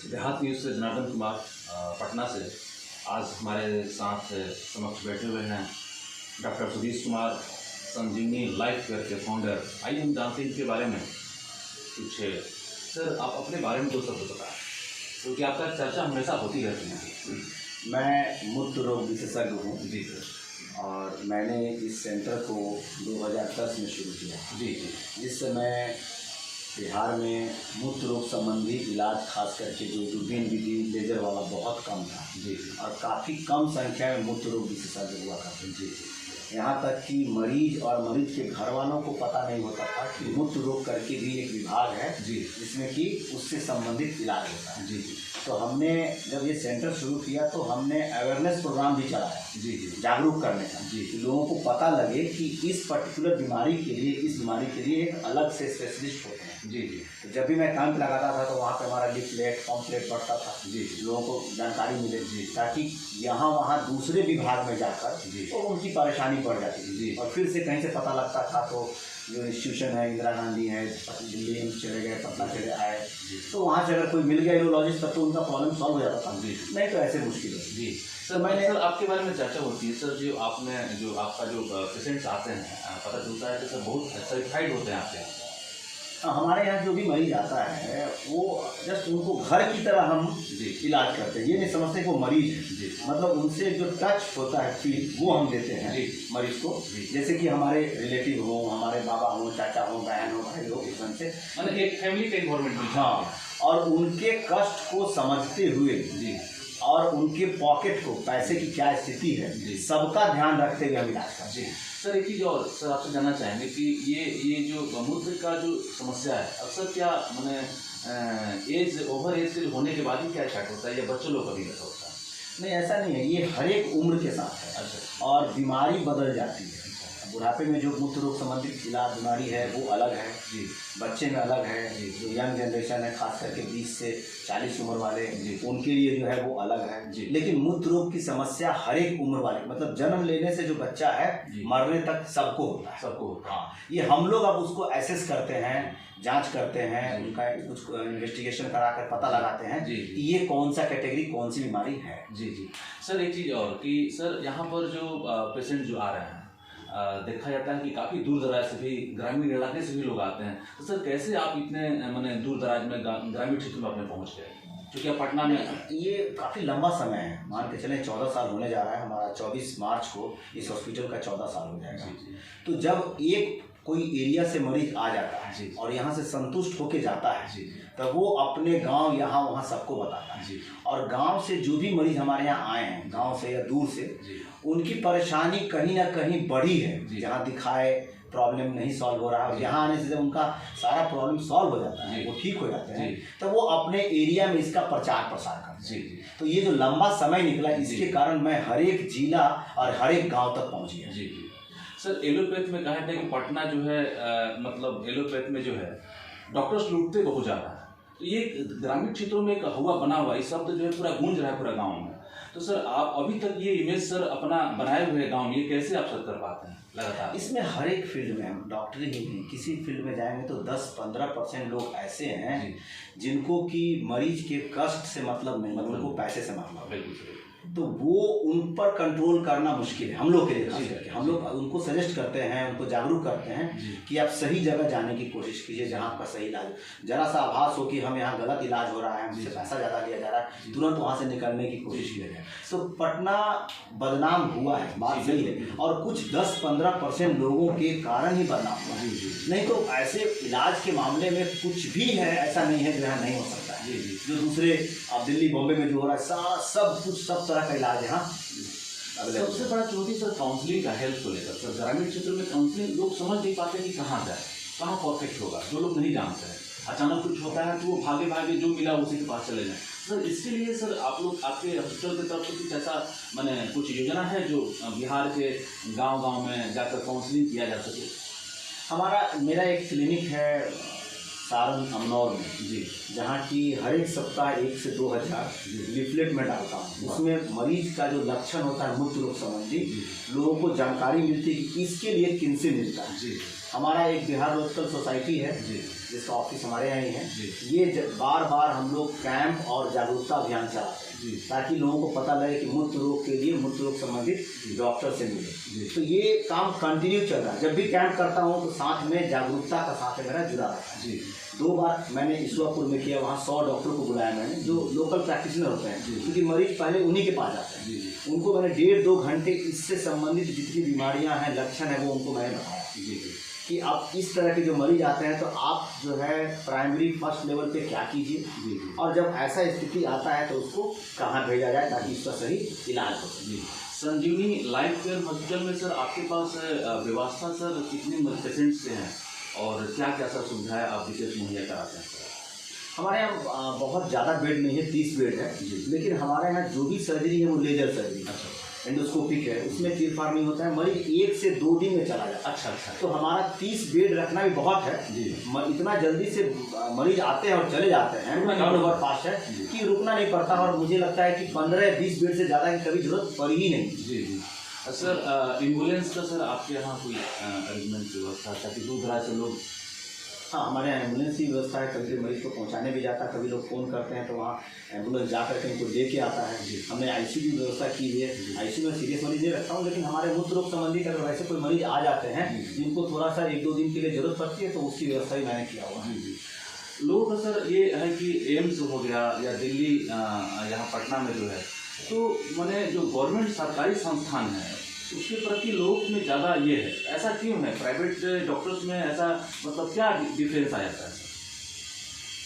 देहात न्यूज़ से जनार्दन कुमार पटना से। आज हमारे साथ समक्ष बैठे हुए हैं डॉक्टर सुधीश कुमार, संजीवनी लाइफ केयर के फाउंडर। आइए हम जानते हैं इनके बारे में कुछ। सर, आप अपने बारे में दो शब्द बताएं, क्योंकि आपका चर्चा हमेशा होती रहती है। मैं मूत्र रोग विशेषज्ञ हूँ जी सर। और मैंने इस सेंटर को 2010 में शुरू किया। जी। जिस समय बिहार में मूत्र रोग संबंधी इलाज खास करके जो दूरबीन विधि लेजर वाला बहुत कम था। जी। और काफ़ी कम संख्या में मूत्र रोग विशेषज्ञ हुआ करते। जी। यहाँ तक कि मरीज और मरीज के घर वालों को पता नहीं होता था कि मूत्र रोग करके भी एक विभाग है जी, जिसमें कि उससे संबंधित इलाज होता है। जी। तो हमने जब ये सेंटर शुरू किया तो हमने अवेयरनेस प्रोग्राम भी चलाया। जी। जागरूक करने का। जी। कि लोगों को पता लगे कि इस पर्टिकुलर बीमारी के लिए, इस बीमारी के लिए एक अलग से स्पेशलिस्ट होते हैं। जी। तो जब भी मैं कैंप लगाता था तो वहाँ पे हमारा लिफलेट पॉम्पलेट बढ़ता था। जी। लोगों को जानकारी मिले। जी। ताकि यहाँ वहाँ दूसरे विभाग में जाकर तो उनकी परेशानी बढ़ जाती थी। और फिर से कहीं से पता लगता था तो जो इंस्टीट्यूशन है, इंदिरा गांधी है, दिल्ली एम्स चले गए, पटना चले आए, तो वहाँ से अगर कोई मिल गया यूरोलॉजिस्ट तो उनका प्रॉब्लम सॉल्व हो जाता था। नहीं तो ऐसे मुश्किल है। जी सर, सर आपके बारे में चर्चा होती है सर, जो आपका जो पेशेंट्स आते हैं, पता चलता है कि सर बहुत सर्टिफाइड होते हैं आपके यहाँ। हमारे यहाँ जो भी मरीज आता है वो जस्ट उनको घर की तरह हम इलाज करते हैं। ये नहीं समझते कि वो मरीज है। मतलब उनसे जो टच होता है फील वो हम देते हैं मरीज को। जैसे कि हमारे रिलेटिव हो, हमारे बाबा हो, चाचा हो, बहन हो, भाई हो, एकदम से मतलब एक फैमिली का इन्वॉल्वमेंट। हाँ, और उनके कष्ट को समझते हुए और उनके पॉकेट को, पैसे की क्या स्थिति है, सबका ध्यान रखते हुए हम इलाज करते हैं। सर एक चीज़ और सर आपसे जानना चाहेंगे कि ये जो मूत्र का जो समस्या है अक्सर क्या एज ओवर एज होने के बाद ही क्या स्टार्ट होता है, या बच्चों लोग कभी ऐसा होता है? नहीं, ऐसा नहीं है। ये हर एक उम्र के साथ है। अच्छा। और बीमारी बदल जाती है। बुढ़ापे में जो मूत्र रोग संबंधित इलाज बीमारी है वो अलग है। जी। बच्चे में अलग है। जो यंग जनरेशन है, खास करके 20 से 40 उम्र वाले, उनके लिए जो है वो अलग है। लेकिन मूत्र रोग की समस्या हर एक उम्र वाले, मतलब जन्म लेने से जो बच्चा है मरने तक सबको होता है। सबको होता है। हाँ, ये हम लोग अब उसको एसेस करते हैं, जांच करते हैं, उनका कुछ इन्वेस्टिगेशन कराकर पता लगाते हैं कि ये कौन सा कैटेगरी, कौन सी बीमारी है। जी। सर एक चीज़ और कि सर यहाँ पर जो पेशेंट जो आ रहे हैं, देखा जाता है कि काफ़ी दूर दराज से भी, ग्रामीण इलाके से भी लोग आते हैं। तो सर कैसे आप इतने मैंने दूर दराज में ग्रामीण क्षेत्र में अपने पहुँच गए, क्योंकि आप पटना में? ये काफ़ी लंबा समय है। मान के चलें 14 साल होने जा रहा है। हमारा 24 मार्च को इस हॉस्पिटल का 14 साल हो जाएगा। तो जब एक कोई एरिया से मरीज आ जाता है और यहाँ से संतुष्ट होके जाता है तब वो अपने गांव यहाँ वहाँ सबको बताता है। और गांव से जो भी मरीज हमारे यहाँ आए हैं, गांव से या दूर से, उनकी परेशानी कहीं ना कहीं बढ़ी है। जहाँ दिखाए प्रॉब्लम नहीं सॉल्व हो रहा है, और यहाँ आने से जब उनका सारा प्रॉब्लम सॉल्व हो जाता है, वो ठीक हो जाते हैं, तो वो अपने एरिया में इसका प्रचार प्रसार करते हैं। तो ये जो लंबा समय निकला, इसके कारण मैं हर एक जिला और हर एक गाँव तक पहुँच गया। सर एलोपैथ में कहा था कि पटना जो है मतलब एलोपैथ में जो है डॉक्टर्स लूटते बहुत ज़्यादा है। तो ये ग्रामीण क्षेत्रों में एक हुआ बना हुआ ये शब्द जो है पूरा गूंज रहा है पूरा गांव में। तो सर आप अभी तक ये इमेज सर अपना बनाए हुए गांव में ये कैसे आप सर कर पाते हैं लगातार? इसमें हर एक फील्ड में, हम डॉक्टरी ही नहीं, किसी फील्ड में जाएंगे तो 10-15% लोग ऐसे हैं जिनको कि मरीज के कष्ट से मतलब नहीं, मतलब उनको पैसे से मतलब। बिल्कुल। तो वो उन पर कंट्रोल करना मुश्किल है हम लोग के लिए। खास करके हम लोग उनको सजेस्ट करते हैं, उनको जागरूक करते हैं कि आप सही जगह जाने की कोशिश कीजिए जहाँ आपका सही इलाज। जरा सा आभास हो कि हम यहाँ गलत इलाज हो रहा है, हमसे पैसा ज़्यादा लिया जा रहा है, तुरंत वहाँ से निकलने की कोशिश किया जाए। तो पटना बदनाम हुआ है, बात सही है, और कुछ 10-15% लोगों के कारण ही बदनाम हुआ है। नहीं तो ऐसे इलाज के मामले में कुछ भी है ऐसा नहीं है जो यहाँ नहीं हो सकता है। जो दूसरे अब दिल्ली बॉम्बे में जो हो रहा है सब कुछ, सब तरह का इलाज यहाँ। सबसे बड़ा चुनौती सर काउंसलिंग का, हेल्थ को लेकर। सर ग्रामीण क्षेत्र में काउंसलिंग लोग समझ नहीं पाते कि कहाँ जाए, कहाँ परफेक्ट होगा, जो लोग नहीं जानते हैं। अचानक कुछ होता है तो वो भागे भागे जो मिला उसी के पास चले जाएं। सर इसके लिए सर आप लोग आपके हॉस्पिटल की तरफ से कुछ ऐसा मैंने कुछ योजना है जो बिहार के गाँव में जाकर काउंसलिंग किया जा सके? मेरा एक क्लिनिक है सारण अमनौर में जहाँ की हर एक सप्ताह 1 से 2 हज़ार लिफलेट में डालता हूँ। उसमें मरीज का जो लक्षण होता है मूत्र रोग संबंधी, लोगों को जानकारी मिलती है कि इसके लिए किनसे मिलता है। हमारा एक बिहार लॉजिकल सोसाइटी है जी जिसका ऑफिस हमारे यहाँ ही है। जी। ये बार बार हम लोग कैंप और जागरूकता अभियान चलाते हैं जी। ताकि लोगों को पता लगे कि मूत्र रोग के लिए मूत्र रोग संबंधित डॉक्टर से मिले। जी। तो ये काम कंटिन्यू चल रहा है। जब भी कैंप करता हूँ तो साथ में जागरूकता का साथ मेरा जुड़ा रहता है। जी 2 बार मैंने ईश्वरपुर में किया, वहाँ 100 डॉक्टर को बुलाया मैंने जो लोकल प्रैक्टिशनर होते हैं, क्योंकि मरीज पहले उन्हीं के पास जाते हैं। जी उनको मैंने 1.5-2 घंटे इससे संबंधित जितनी बीमारियां हैं, लक्षण है, वो उनको मैंने बताया जी कि आप इस तरह के जो मरीज आते हैं तो आप जो है प्राइमरी फर्स्ट लेवल पे क्या कीजिए, जी और जब ऐसा स्थिति आता है तो उसको कहाँ भेजा जाए ताकि उसका सही इलाज हो सके। जी। संजीवनी लाइफ केयर हॉस्पिटल में सर आपके पास व्यवस्था सर कितने पेशेंट से हैं और क्या क्या सर सुविधाएं आप विशेष मुहैया कराते हैं सर? हमारे यहाँ बहुत ज़्यादा बेड नहीं है, 30 बेड है, जी। लेकिन हमारे यहाँ जो भी सर्जरी है वो लेजर सर्जरी, अच्छा एंडोस्कोपिक है, उसमें चीर फार्मिंग होता है, मरीज 1 से 2 दिन में चला जाता है। अच्छा अच्छा तो हमारा 30 बेड रखना भी बहुत है जी। इतना जल्दी से मरीज आते हैं और चले जाते हैं, टर्नओवर फास्ट है कि रुकना नहीं पड़ता। और मुझे लगता है कि 15-20 बेड से ज़्यादा की कभी जरूरत पड़ी ही नहीं। जी जी। सर एम्बुलेंस का सर आपके यहाँ कोई अरेंजमेंट व्यवस्था ताकि दूर दराज से लोग? हाँ, हमारे यहाँ एम्बुलेंस की व्यवस्था है, कभी मरीज को पहुँचाने भी जाता है, कभी लोग फ़ोन करते हैं तो वहाँ एम्बुलेंस जा करके उनको लेके आता है। हमने आईसीयू की व्यवस्था की हुई है। आईसीयू में सीरियस मरीज नहीं रखता हूँ, लेकिन हमारे मूत्र रोग संबंधी अगर वैसे कोई मरीज आ जाते हैं जिनको थोड़ा सा 1-2 दिन के लिए ज़रूरत पड़ती है तो उसकी व्यवस्था भी मैंने किया हुआ है। जी जी। लोगों का सर ये है कि एम्स हो गया या दिल्ली यहाँ पटना में जो है, तो मैंने जो गवर्नमेंट सरकारी संस्थान है उसके प्रति लोग में ज़्यादा ये है, ऐसा क्यों है? प्राइवेट डॉक्टर्स में ऐसा मतलब क्या डिफरेंस आ जाता है सर?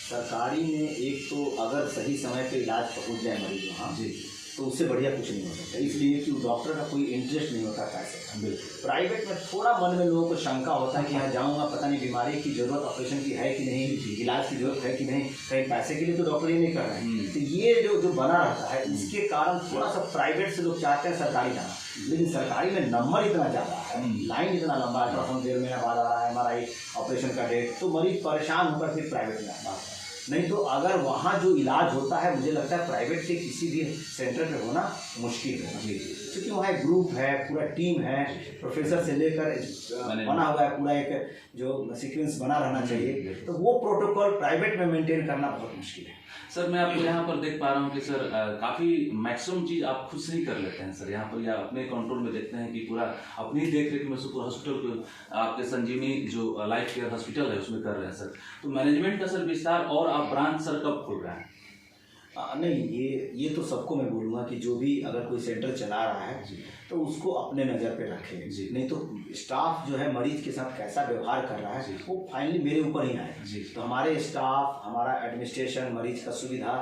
सरकारी में एक तो अगर सही समय पे इलाज पहुंच जाए मरीज वहाँ जी तो उससे बढ़िया कुछ नहीं हो सकता, इसलिए कि डॉक्टर का कोई इंटरेस्ट नहीं होता पैसे का। बिल्कुल। प्राइवेट में थोड़ा मन में लोगों को शंका होता है कि यहाँ जाऊँगा, पता नहीं बीमारी की जरूरत ऑपरेशन की है कि नहीं, इलाज की जरूरत है कि नहीं, कहीं पैसे के लिए तो डॉक्टर ये नहीं कर रहे हैं। तो ये जो बना रहता है इसके कारण थोड़ा सा प्राइवेट से लोग चाहते हैं सरकारी जाना, लेकिन सरकारी में नंबर इतना ज़्यादा है, लाइन इतना लंबा है, अल्ट्रासाउंड 1.5 महीना बाद आ रहा है, MRI ऑपरेशन का डेट, तो मरीज परेशान होकर फिर प्राइवेट में आता है। नहीं तो अगर वहाँ जो इलाज होता है मुझे लगता है प्राइवेट के किसी भी सेंटर पे होना मुश्किल है। जी क्योंकि वहाँ एक ग्रुप है, पूरा टीम है, प्रोफेसर से लेकर बना हुआ है, पूरा एक जो सीक्वेंस बना रहना चाहिए, तो वो प्रोटोकॉल प्राइवेट में मेंटेन करना बहुत मुश्किल है। सर मैं आपको यहाँ पर देख पा रहा हूँ कि सर काफ़ी मैक्सिमम चीज़ आप खुद से ही कर लेते हैं सर यहाँ पर, या अपने कंट्रोल में देखते हैं कि पूरा अपनी देख रेख में सुपर हॉस्पिटल को आपके संजीवनी जो लाइफ केयर हॉस्पिटल है उसमें कर रहे हैं सर। तो मैनेजमेंट का सर विस्तार और आप ब्रांच सर कब खोल रहे हैं? नहीं, ये तो सबको मैं बोलूँगा कि जो भी अगर कोई सेंटर चला रहा है तो उसको अपने नज़र पे रखे। नहीं तो स्टाफ जो है मरीज के साथ कैसा व्यवहार कर रहा है वो फाइनली मेरे ऊपर ही आएगा। तो हमारे स्टाफ, हमारा एडमिनिस्ट्रेशन, मरीज का सुविधा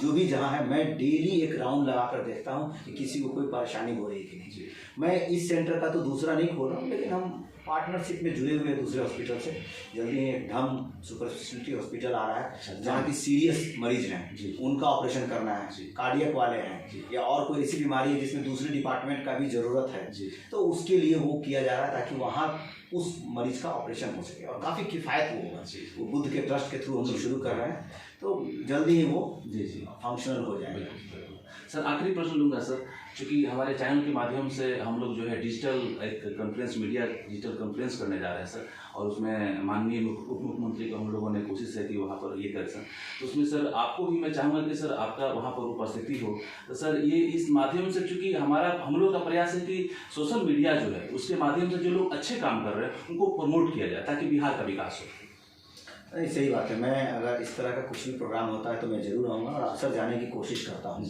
जो भी जहाँ है, मैं डेली एक राउंड लगा कर देखता हूँ कि किसी को कोई परेशानी हो रही है कि नहीं। मैं इस सेंटर का तो दूसरा नहीं खोल रहा हूँ, लेकिन हम पार्टनरशिप में जुड़े हुए दूसरे हॉस्पिटल से। जल्दी एक धम सुपर स्पेशलिटी हॉस्पिटल आ रहा है जहाँ की सीरियस मरीज हैं, उनका ऑपरेशन करना है, कार्डियक वाले हैं, या और कोई ऐसी बीमारी है जिसमें दूसरे डिपार्टमेंट का भी ज़रूरत है, तो उसके लिए वो किया जा रहा है ताकि वहाँ उस मरीज का ऑपरेशन हो सके और काफ़ी किफ़ायत वो होगा। वो बुद्ध के ट्रस्ट के थ्रू हम लोग शुरू कर रहे हैं, तो जल्दी ही वो फंक्शनल हो जाएगा। सर आखिरी प्रश्न लूँगा सर, क्योंकि हमारे चैनल के माध्यम से हम लोग जो है डिजिटल एक कॉन्फ्रेंस, मीडिया डिजिटल कॉन्फ्रेंस करने जा रहे हैं सर, और उसमें माननीय उप मुख्यमंत्री को हम लोगों ने कोशिश है कि वहाँ पर ये करें सर। तो उसमें सर आपको भी मैं चाहूँगा कि सर आपका वहाँ पर उपस्थिति हो। तो सर ये इस माध्यम से, चूँकि हम लोग का प्रयास है कि सोशल मीडिया जो है उसके माध्यम से जो लोग अच्छे काम कर रहे हैं उनको प्रमोट किया जाए ताकि बिहार का विकास हो। नहीं, सही बात है। मैं अगर इस तरह का कुछ भी प्रोग्राम होता है तो मैं ज़रूर आऊँगा और अक्सर जाने की कोशिश करता हूँ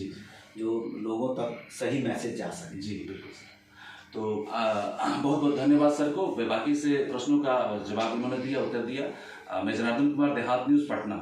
जो लोगों तक सही मैसेज जा सके। जी बिल्कुल सर। तो बहुत बहुत धन्यवाद सर को, बाकी से प्रश्नों का जवाब उन्होंने दिया, उत्तर दिया। मैं जनार्दन कुमार, देहात न्यूज़, पटना।